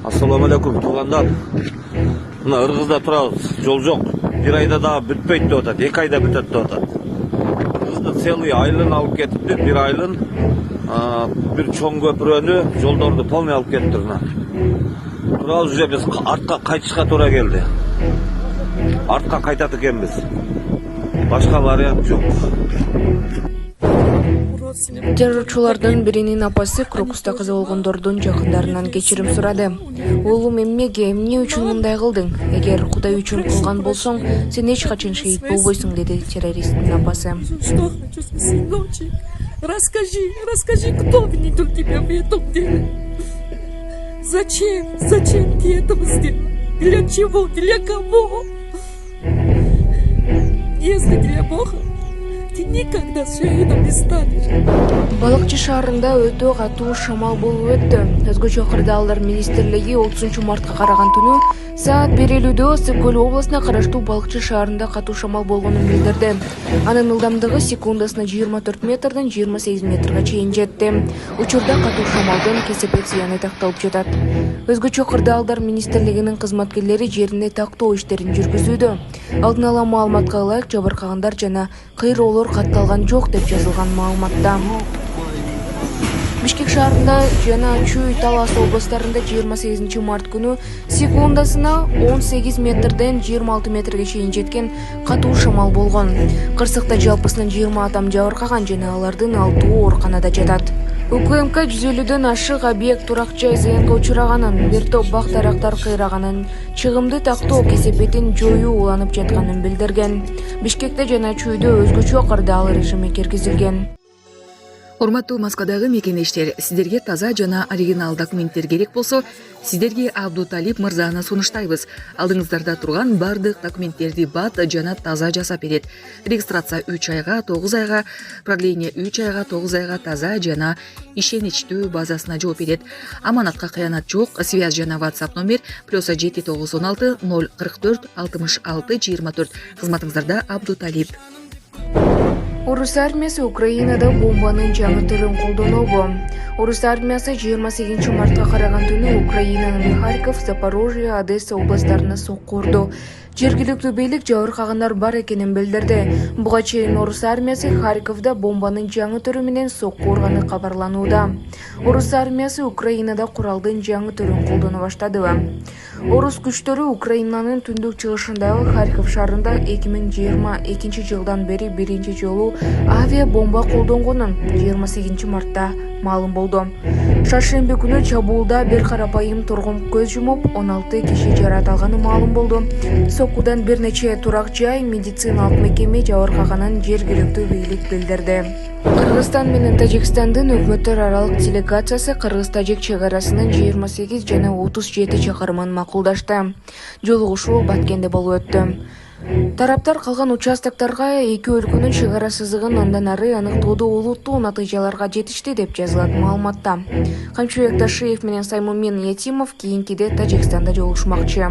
Assalamu alaikum tуугандар. Мына Ыргызда турабыз, жол жок. Бир айда да бүтпөйт деп атат, 2 айда бүтөт деп атат. Ыргызда целый айылын алып кетипти, бир айылын, бир чоң көпүрөнү, жолдорду полный алып кетиптир. Турабыз уже биз артка кайтышка туура келди. Артка кайтат экенбиз. Башка вариант жок. Террорчулардын биринин апасы Крокуста каза болгондордун жакындарынан кечирим сурады. Улум эмнеге, эмне үчүн мындай кылдың? Эгер Кудай үчүн кылган болсоң, сен эч качан шейит болбойсуң, деди террористтин апасы. Что хочу, сыночек? Расскажи, кто винит тебя в этом деле? Зачем ты это сделал? Для чего? Для кого? Если для Бога, ты никогда шейдом не станешь. Балыкчы шаарында өтө катуу шамал болуп өттү. Өзгөчө кырдаалдар министрлиги 30 мартка караган түнү саат 1:50 Ысык-Көл областына караштуу Балыкчы шаарында катуу шамал болгонун билдирди. Анын ылдамдыгы секундасына 24 метрден 28 метрге чейин жетти. Учурда катуу шамалдын кесепет зыяны такталып жатат. Өзгөчө кырдаалдар министрлигинин кызматкерлери жеринде тактоо иштерин жүргүзүүдө. Алдын ала маалыматка ылайык, жабыркагандар жана кыйроолор катталган жок деп жазылган маалыматта. Бишкек шаарында жана Чүй, Талас областарында 28 март күнү секундасына 18 метрден 26 метрге чейин жеткен катуу шамал болгон. Кырсыкта жалпысынан 20 адам жабыркаган жана алардын 6 ооруканада жатат. УКМК 150дөн ашык объект турак жай зыянга учураганын, бир топ бак дарактар кыйраганын, чыгымды тактоо кесепетин жоюу уланып жатканын билдирген. Бишкекте жана Чүйдө өзгөчө кырдаал режими киргизилген. Урматтуу Москвадагы мекендештер, сиздерге таза жана оригинал документтер керек болсо, сиздерге Абдуталип мырзаны сунуштайбыз. Алдыңыздарда турган бардык документтерди бат жана таза жасап берет. Регистрация 3 айга, 9 айга, продление 3 айга, 9 айга таза жана ишеничтүү базасына жооп берет. Аманатка кыянат жок. Связь жана WhatsApp номер +7 916 044 66 24. Кызматыңыздарда Абдуталип. Орус армиясы Украинада бомбанын жаңы түрүн колдонобу? Орус армиясы 28 мартка караган түнү Украинанын Харьков, Запорожье, Одесса областарына сокку урду. Жергиликтүү бийлик жабыркагандар бар экенин билдирди. Буга чейин Орус армиясы Харьковда бомбанын жаңы түрү менен сокку урганы кабарланууда. Орус армиясы Украинада куралдын жаңы түрүн колдоно баштадыбы? Орус күчтөрү Украинанын түндүк чыгышындагы Харьков шаарында 2022 жылдан бери биринчи жолу авиа бомба колдонгонун 28 мартта маалым болду. Шаршемби күнү чабуулда бир карапайым тургун көз жумуп, 16 киши жаратылганы маалым болду. Соккудан бир нече турак жай, медициналык мекеме жабыркаганын жергиликтүү бийлик билдирди. Кыргызстан менен Тажикстандын өкмөттөр аралык делегациясы Кыргыз-Тажик чек арасынын 28 жана 37 чакырымын макулдашты. Жолугушуу Баткенде болуп өттү. Тараптар калган участокторго эки өлкөнүн чек ара сызыгын андан ары аныктоодо олуттуу натыйжаларга жетишти деп жазылат маалыматта. Камчыбек Ташиев менен Саймумин Ятимов кийинкиде Тажикстанда жолугушмакчы.